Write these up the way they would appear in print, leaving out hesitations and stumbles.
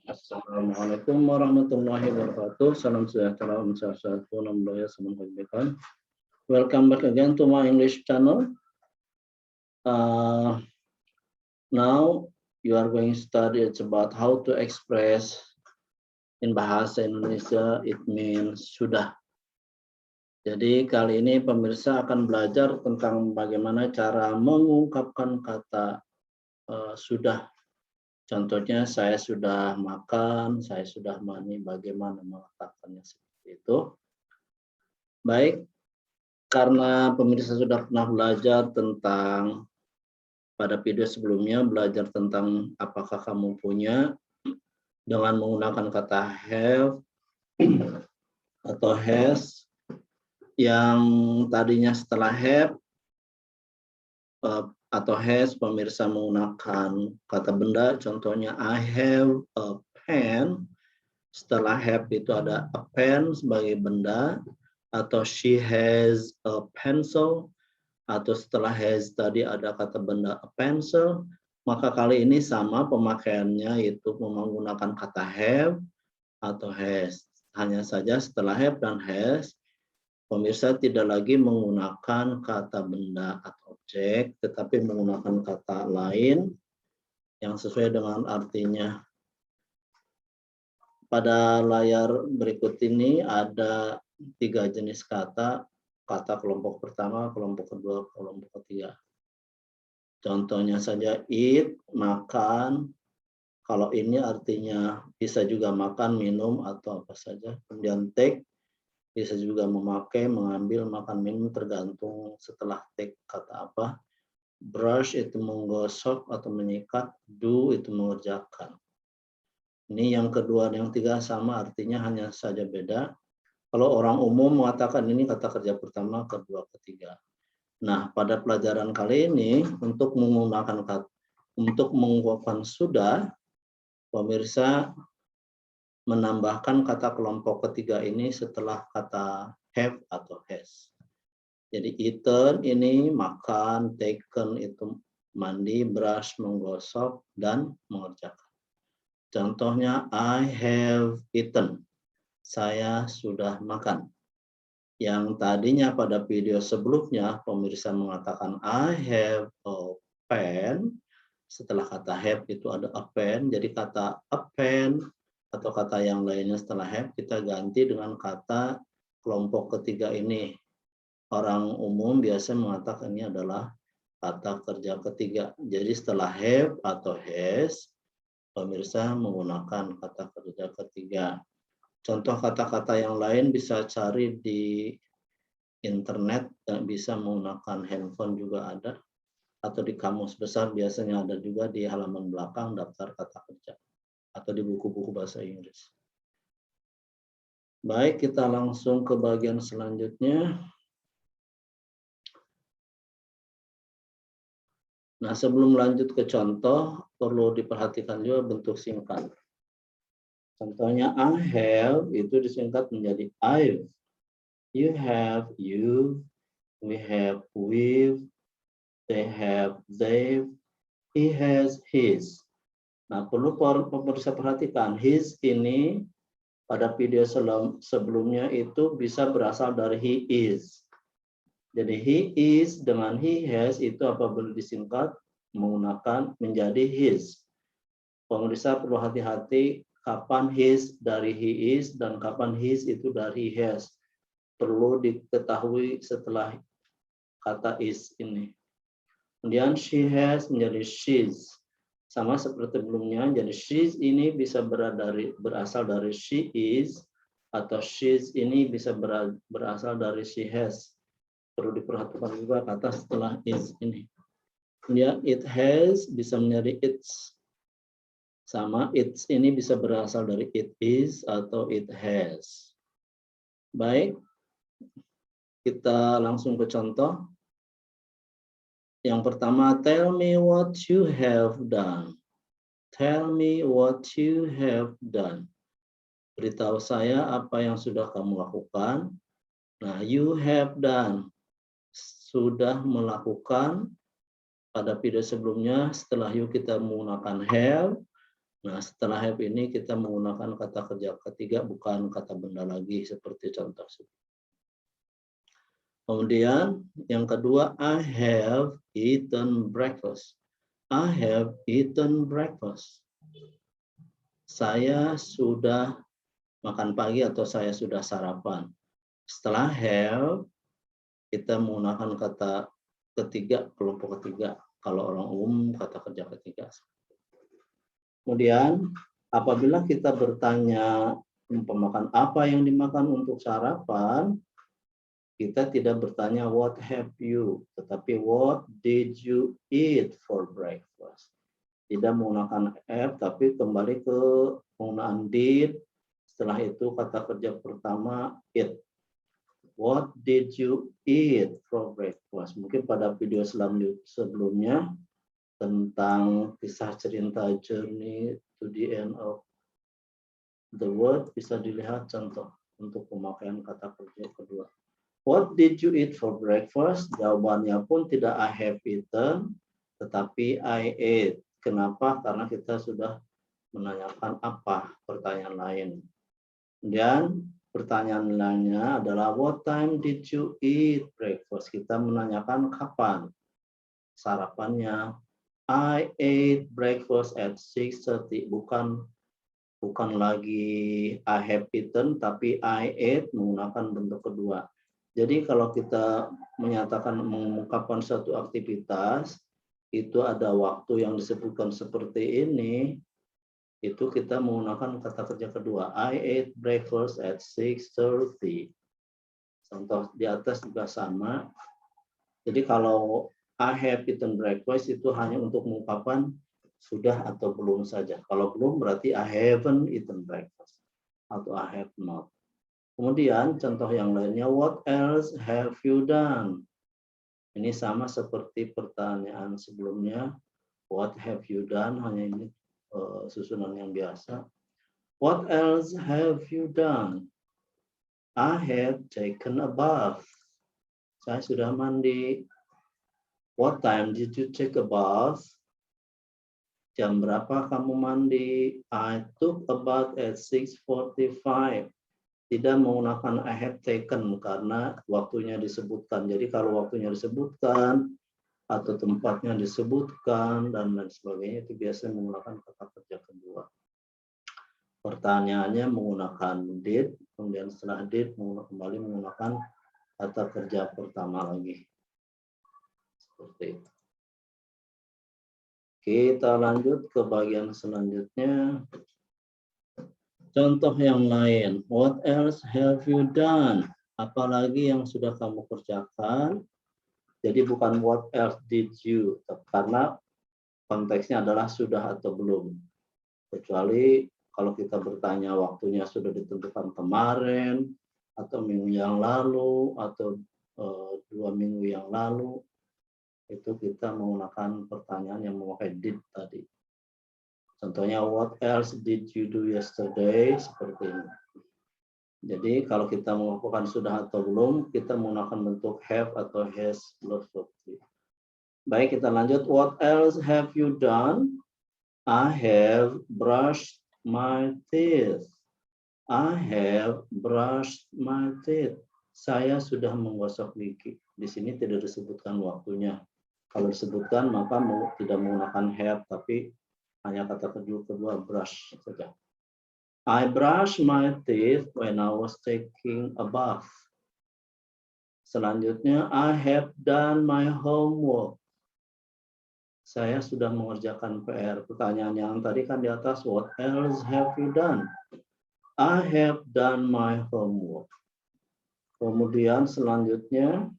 Assalamualaikum warahmatullahi wabarakatuh. Salam sejahtera, om swastiastu, namo buddhaya, salam kebajikan. Welcome back again to my English channel. Now you are going to study about how to express in bahasa Indonesia. It means sudah. Jadi kali ini pemirsa akan belajar tentang bagaimana cara mengungkapkan kata sudah. Contohnya saya sudah makan, saya sudah mandi, bagaimana mengatakannya seperti itu. Baik, karena pemirsa sudah pernah belajar tentang pada video sebelumnya, belajar tentang apakah kamu punya dengan menggunakan kata have atau has, yang tadinya setelah have atau has pemirsa menggunakan kata benda, contohnya I have a pen. Setelah have itu ada a pen sebagai benda, atau she has a pencil, atau setelah has tadi ada kata benda a pencil. Maka kali ini sama pemakaiannya, yaitu menggunakan kata have atau has. Hanya saja setelah have dan has pemirsa tidak lagi menggunakan kata benda atau objek, tetapi menggunakan kata lain yang sesuai dengan artinya. Pada layar berikut ini ada 3 jenis kata kelompok pertama, kelompok kedua, kelompok ketiga. Contohnya saja eat, makan. Kalau ini artinya bisa juga makan, minum, atau apa saja. Kemudian take, bisa juga memakai, mengambil, makan, minum, tergantung setelah take kata apa. Brush itu menggosok atau menyikat, do itu mengerjakan. Ini yang kedua dan yang tiga sama artinya, hanya saja beda. Kalau orang umum mengatakan ini kata kerja pertama, kedua, ketiga. Nah, pada pelajaran kali ini untuk mengungkapkan sudah, pemirsa menambahkan kata kelompok ketiga ini setelah kata have atau has. Jadi eaten ini makan, taken itu mandi, brush menggosok, dan mengerjakan. Contohnya I have eaten, saya sudah makan. Yang tadinya pada video sebelumnya pemirsa mengatakan I have a pen, setelah kata have itu ada a pen, jadi kata a pen atau kata yang lainnya setelah have kita ganti dengan kata kelompok ketiga ini. Orang umum biasa mengatakan ini adalah kata kerja ketiga. Jadi setelah have atau has, pemirsa menggunakan kata kerja ketiga. Contoh kata-kata yang lain bisa cari di internet, dan bisa menggunakan handphone juga ada, atau di kamus besar biasanya ada juga di halaman belakang daftar kata kerja, atau di buku-buku bahasa Inggris. Baik, kita langsung ke bagian selanjutnya. Nah, sebelum lanjut ke contoh, perlu diperhatikan juga bentuk singkat. Contohnya I have itu disingkat menjadi I've. You have you, we have we've, they have they've, he has his. Nah, perlu pemirsa perhatikan, his ini pada video sebelumnya itu bisa berasal dari he is. Jadi he is dengan he has itu apabila disingkat menggunakan menjadi his. Pemirsa perlu hati-hati kapan his dari he is dan kapan his itu dari he has. Perlu diketahui setelah kata is ini. Kemudian she has menjadi she's. Sama seperti sebelumnya, jadi she's ini bisa berasal dari she is, atau she's ini bisa berasal dari she has. Perlu diperhatikan juga kata setelah is ini. Kemudian it has bisa menjadi it's. Sama it's ini bisa berasal dari it is atau it has. Baik, kita langsung ke contoh. Yang pertama, tell me what you have done. Tell me what you have done. Beritahu saya apa yang sudah kamu lakukan. Nah, you have done. Sudah melakukan. Pada video sebelumnya, setelah you kita menggunakan have. Nah, setelah have ini kita menggunakan kata kerja ketiga, bukan kata benda lagi seperti contoh. Kemudian yang kedua, I have eaten breakfast. I have eaten breakfast. Saya sudah makan pagi atau saya sudah sarapan. Setelah have, kita menggunakan kata ketiga, kelompok ketiga. Kalau orang umum, kata kerja ketiga. Kemudian, apabila kita bertanya pemakan apa yang dimakan untuk sarapan, kita tidak bertanya what have you, tetapi what did you eat for breakfast. Tidak menggunakan have, tapi kembali ke penggunaan did. Setelah itu kata kerja pertama eat. What did you eat for breakfast? Mungkin pada video sebelumnya tentang kisah cerita journey to the end of the world, bisa dilihat contoh untuk pemakaian kata kerja kedua. What did you eat for breakfast? Jawabannya pun tidak I have eaten, tetapi I ate. Kenapa? Karena kita sudah menanyakan apa, pertanyaan lain. Dan pertanyaan lainnya adalah what time did you eat breakfast? Kita menanyakan kapan sarapannya. I ate breakfast at 6:30. Bukan lagi I have eaten, tapi I ate menggunakan bentuk kedua. Jadi kalau kita menyatakan mengungkapkan suatu aktivitas, itu ada waktu yang disebutkan seperti ini, itu kita menggunakan kata kerja kedua. I ate breakfast at 6:30. Contoh di atas juga sama. Jadi kalau I have eaten breakfast itu hanya untuk mengungkapkan sudah atau belum saja. Kalau belum berarti I haven't eaten breakfast atau I have not. Kemudian contoh yang lainnya, what else have you done? Ini sama seperti pertanyaan sebelumnya. What have you done? Hanya ini susunan yang biasa. What else have you done? I have taken a bath. Saya sudah mandi. What time did you take a bath? Jam berapa kamu mandi? I took a bath at 6:45. Tidak menggunakan I have taken karena waktunya disebutkan. Jadi kalau waktunya disebutkan atau tempatnya disebutkan dan lain sebagainya, itu biasanya menggunakan kata kerja kedua. Pertanyaannya menggunakan did, kemudian setelah did kembali menggunakan kata kerja pertama lagi. Seperti itu. Kita lanjut ke bagian selanjutnya. Contoh yang lain. What else have you done? Apalagi yang sudah kamu kerjakan? Jadi bukan what else did you, karena konteksnya adalah sudah atau belum. Kecuali kalau kita bertanya waktunya sudah ditentukan kemarin, atau minggu yang lalu, atau 2 minggu yang lalu, itu kita menggunakan pertanyaan yang memakai did tadi. Contohnya, what else did you do yesterday? Seperti ini. Jadi kalau kita melakukan sudah atau belum, kita menggunakan bentuk have atau has plus verb. Baik, kita lanjut. What else have you done? I have brushed my teeth. I have brushed my teeth. Saya sudah menggosok gigi. Di sini tidak disebutkan waktunya. Kalau disebutkan maka tidak menggunakan have, tapi hanya kata kedua brush saja. I brushed my teeth when I was taking a bath. Selanjutnya, I have done my homework. Saya sudah mengerjakan PR. Pertanyaan yang tadi kan di atas, what else have you done? I have done my homework. Kemudian selanjutnya,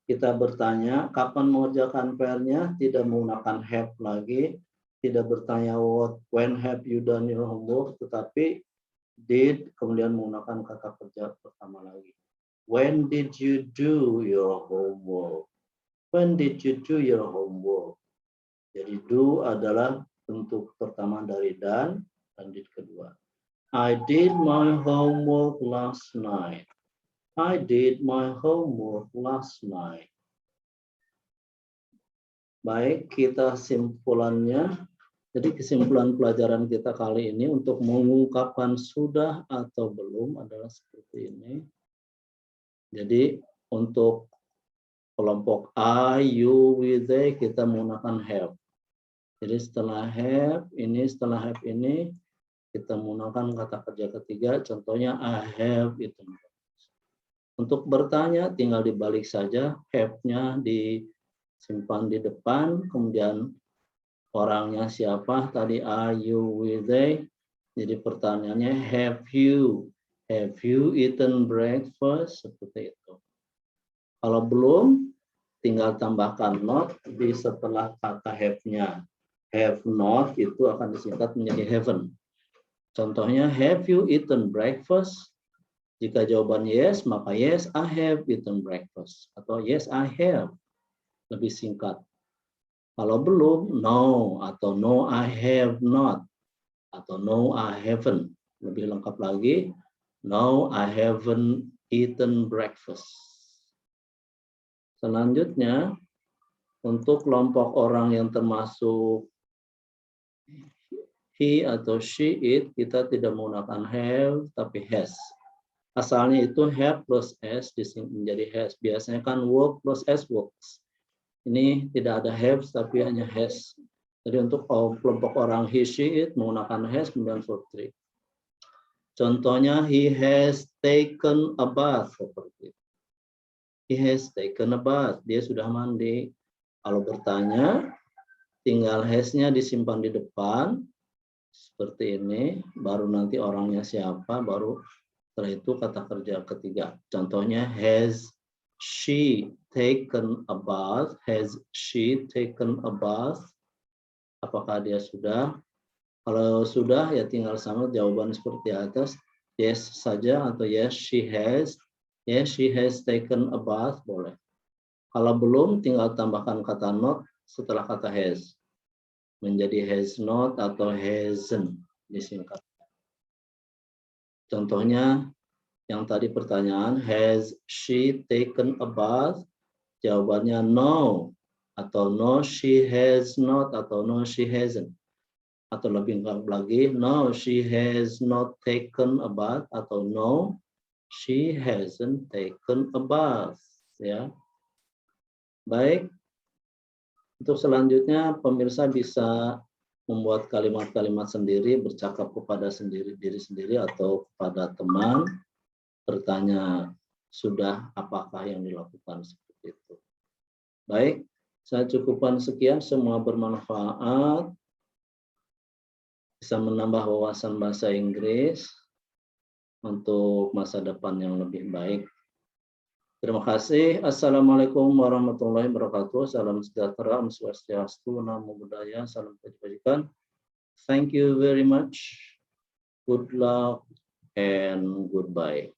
kita bertanya, kapan mengerjakan PR-nya? Tidak menggunakan have lagi. Tidak bertanya when have you done your homework, tetapi did, kemudian menggunakan kata kerja pertama lagi. When did you do your homework? When did you do your homework? Jadi do adalah bentuk pertama dari dan did kedua. I did my homework last night. I did my homework last night. Baik, kita simpulannya. Jadi kesimpulan pelajaran kita kali ini untuk mengungkapkan sudah atau belum adalah seperti ini. Jadi untuk kelompok I, you, we, they kita menggunakan have. Jadi setelah have ini kita menggunakan kata kerja ketiga. Contohnya I have eaten. Untuk bertanya tinggal dibalik saja, have-nya disimpan di depan, kemudian orangnya siapa? Tadi are you, will they? Jadi pertanyaannya have you eaten breakfast? Seperti itu. Kalau belum, tinggal tambahkan not di setelah kata have-nya. Have not itu akan disingkat menjadi haven't. Contohnya have you eaten breakfast? Jika jawaban yes, maka yes I have eaten breakfast. Atau yes I have. Lebih singkat. Kalau belum, no atau no I have not atau no I haven't. Lebih lengkap lagi, no I haven't eaten breakfast. Selanjutnya, untuk kelompok orang yang termasuk he atau she, it, kita tidak menggunakan have tapi has. Asalnya itu have plus s menjadi has. Biasanya kan work plus s works. Ini tidak ada have tapi hanya has. Jadi untuk kelompok orang he, she, it menggunakan has kemudian verb 3. Contohnya he has taken a bath seperti itu. He has taken a bath. Dia sudah mandi. Kalau bertanya, tinggal has-nya disimpan di depan seperti ini. Baru nanti orangnya siapa, baru setelah itu kata kerja ketiga. Contohnya has she taken a bath? Has she taken a bath? Apakah dia sudah? Kalau sudah ya tinggal sama jawaban seperti atas. Yes saja atau yes she has. Yes she has taken a bath boleh. Kalau belum tinggal tambahkan kata not setelah kata has. Menjadi has not atau hasn't disingkat. Contohnya yang tadi pertanyaan has she taken a bath? Jawabannya no atau no she has not atau no she hasn't. Atau lebih lengkap lagi, no she has not taken a bath atau no she hasn't taken a bath. Ya. Baik. Untuk selanjutnya pemirsa bisa membuat kalimat-kalimat sendiri, bercakap kepada diri sendiri atau kepada teman, bertanya sudah apakah yang dilakukan seperti itu. Baik, saya cukupkan sekian, semua bermanfaat. Bisa menambah wawasan bahasa Inggris untuk masa depan yang lebih baik. Terima kasih. Assalamualaikum warahmatullahi wabarakatuh. Salam sejahtera, Om Swastiastu, Namo Buddhaya, salam kebajikan. Thank you very much. Good luck and goodbye.